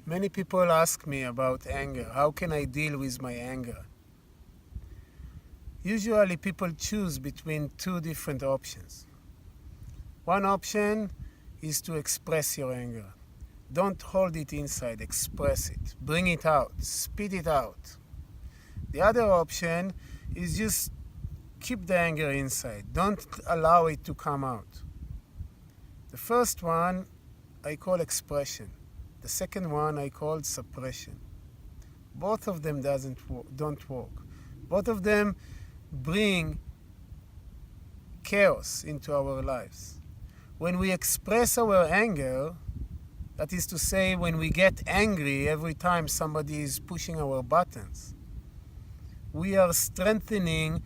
Many people ask me about anger. How can I deal with my anger? Usually people choose between two different options. One option is to express your anger. Don't hold it inside, express it. Bring it out, spit it out. The other option is just keep the anger inside. Don't allow it to come out. The first one I call expression. The second one I call suppression. Both of them don't work. Both of them bring chaos into our lives. When we express our anger, that is to say, when we get angry every time somebody is pushing our buttons, we are strengthening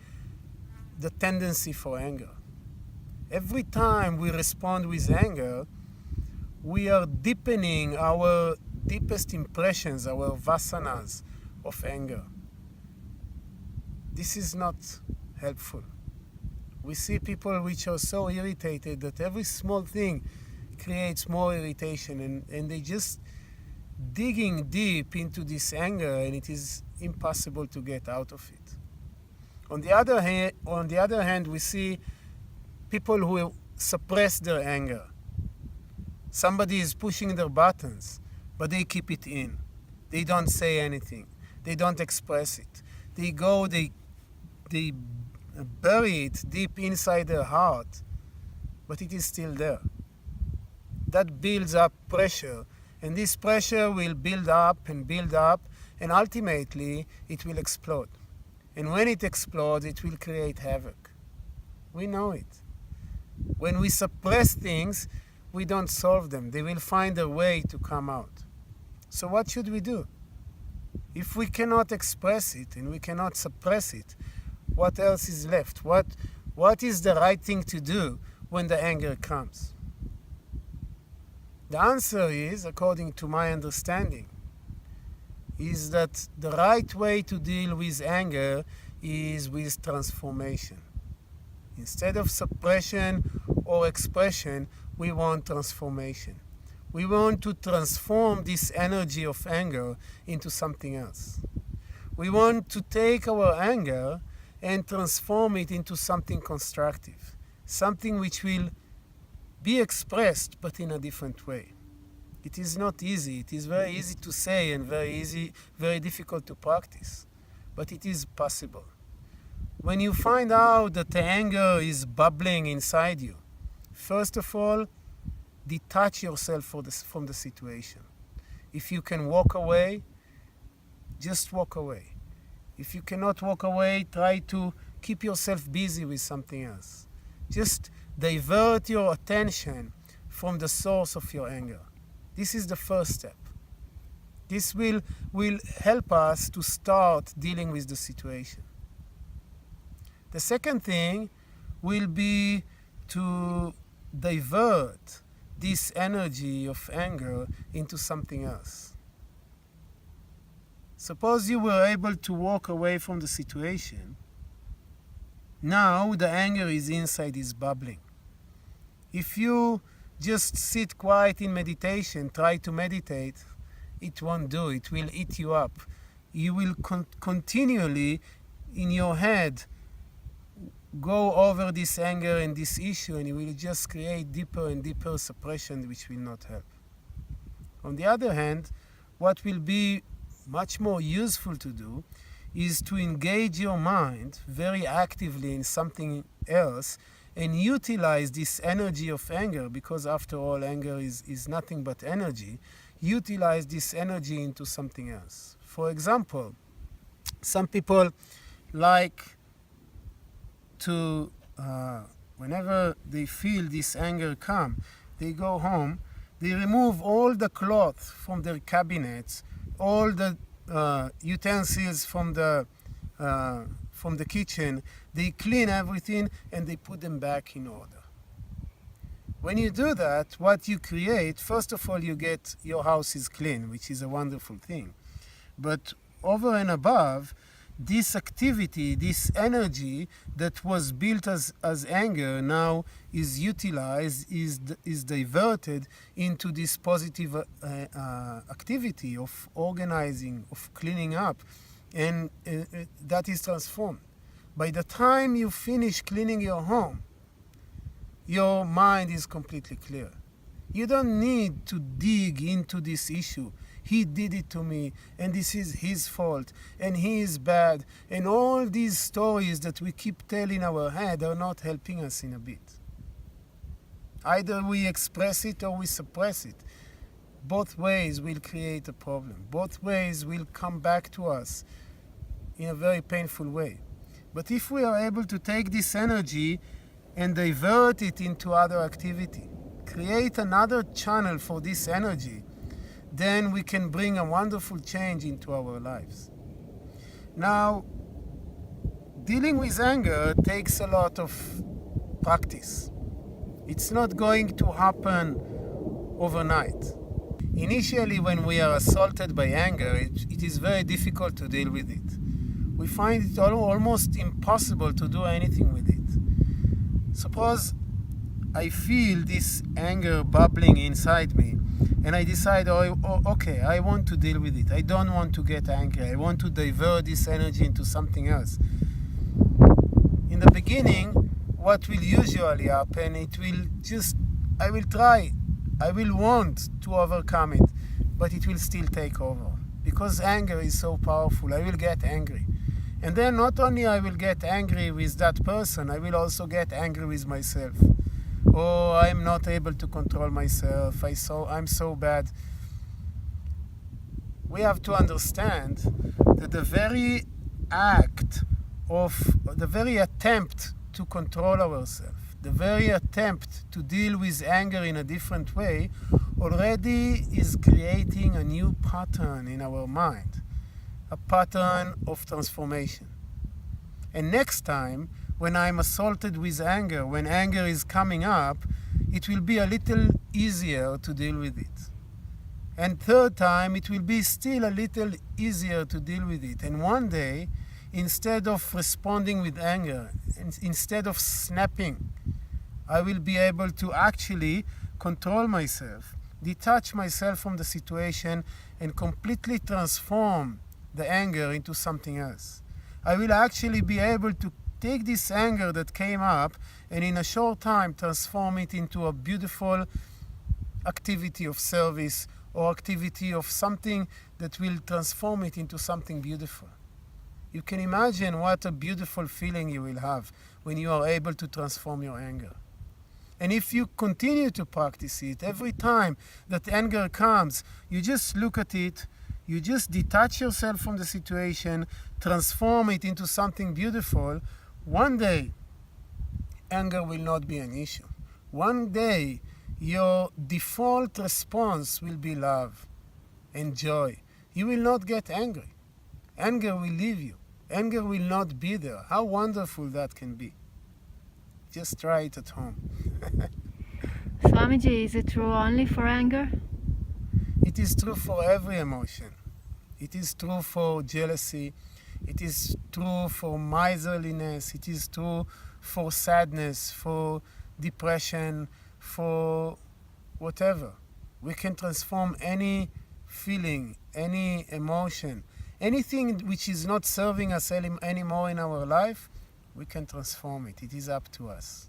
the tendency for anger. Every time we respond with anger, we are deepening our deepest impressions, our vasanas of anger. This is not helpful. We see people which are so irritated that every small thing creates more irritation, and they just digging deep into this anger, and it is impossible to get out of it. On the other hand, we see people who suppress their anger. Somebody is pushing their buttons, but they keep it in. They don't say anything. They don't express it. They bury it deep inside their heart, but it is still there. That builds up pressure, and this pressure will build up, and ultimately it will explode. And when it explodes, it will create havoc. We know it. When we suppress things, we don't solve them. They will find a way to come out. So what should we do? If we cannot express it and we cannot suppress it, what else is left? What is the right thing to do when the anger comes? The answer is, according to my understanding, is that the right way to deal with anger is with transformation. Instead of suppression or expression, we want transformation. We want to transform this energy of anger into something else. We want to take our anger and transform it into something constructive, something which will be expressed but in a different way. It is not easy. It is very easy to say and very difficult to practice, but it is possible. When you find out that the anger is bubbling inside you, first of all, detach yourself from the situation. If you can walk away, just walk away. If you cannot walk away, try to keep yourself busy with something else. Just divert your attention from the source of your anger. This is the first step. This will help us to start dealing with the situation. The second thing will be to divert this energy of anger into something else. Suppose you were able to walk away from the situation. Now the anger is inside, is bubbling. If you just sit quiet in meditation, try to meditate, it won't do. It will eat you up. You will continually in your head go over this anger and this issue, and you will just create deeper and deeper suppression, which will not help. On the other hand, what will be much more useful to do is to engage your mind very actively in something else and utilize this energy of anger, because after all, anger is nothing but energy. Utilize this energy into something else. For example, some people like to, whenever they feel this anger come, they go home, they remove all the cloth from their cabinets, all the utensils from the kitchen, they clean everything and they put them back in order. When you do that, what you create, first of all, you get your house is clean, which is a wonderful thing. But over and above, this activity, this energy that was built as anger now is utilized, is diverted into this positive activity of organizing, of cleaning up, and that is transformed. By the time you finish cleaning your home, your mind is completely clear. You don't need to dig into this issue. He did it to me, and this is his fault, and he is bad, and all these stories that we keep telling our head are not helping us in a bit. Either we express it or we suppress it. Both ways will create a problem. Both ways will come back to us in a very painful way. But if we are able to take this energy and divert it into other activity, create another channel for this energy, then we can bring a wonderful change into our lives. Now, dealing with anger takes a lot of practice. It's not going to happen overnight. Initially, when we are assaulted by anger, it is very difficult to deal with it. We find it almost impossible to do anything with it. Suppose I feel this anger bubbling inside me, and I decide, okay, I want to deal with it. I don't want to get angry. I want to divert this energy into something else. In the beginning, what will usually happen, I will want to overcome it, but it will still take over. Because anger is so powerful, I will get angry. And then not only I will get angry with that person, I will also get angry with myself. Oh, I'm not able to control myself. I'm so bad. We have to understand that the very attempt to control ourselves, the very attempt to deal with anger in a different way already is creating a new pattern in our mind, a pattern of transformation. And next time, when I'm assaulted with anger, when anger is coming up, it will be a little easier to deal with it. And third time, it will be still a little easier to deal with it. And one day, instead of responding with anger, instead of snapping, I will be able to actually control myself, detach myself from the situation, and completely transform the anger into something else. I will actually be able to take this anger that came up and in a short time transform it into a beautiful activity of service or activity of something that will transform it into something beautiful. You can imagine what a beautiful feeling you will have when you are able to transform your anger. And if you continue to practice it, every time that anger comes, you just look at it, you just detach yourself from the situation, transform it into something beautiful. One day, anger will not be an issue. One day, your default response will be love and joy. You will not get angry. Anger will leave you. Anger will not be there. How wonderful that can be. Just try it at home. Swamiji, is it true only for anger? It is true for every emotion. It is true for jealousy. It is true for miserliness. It is true for sadness, for depression, for whatever. We can transform any feeling, any emotion, anything which is not serving us anymore in our life, we can transform it. It is up to us.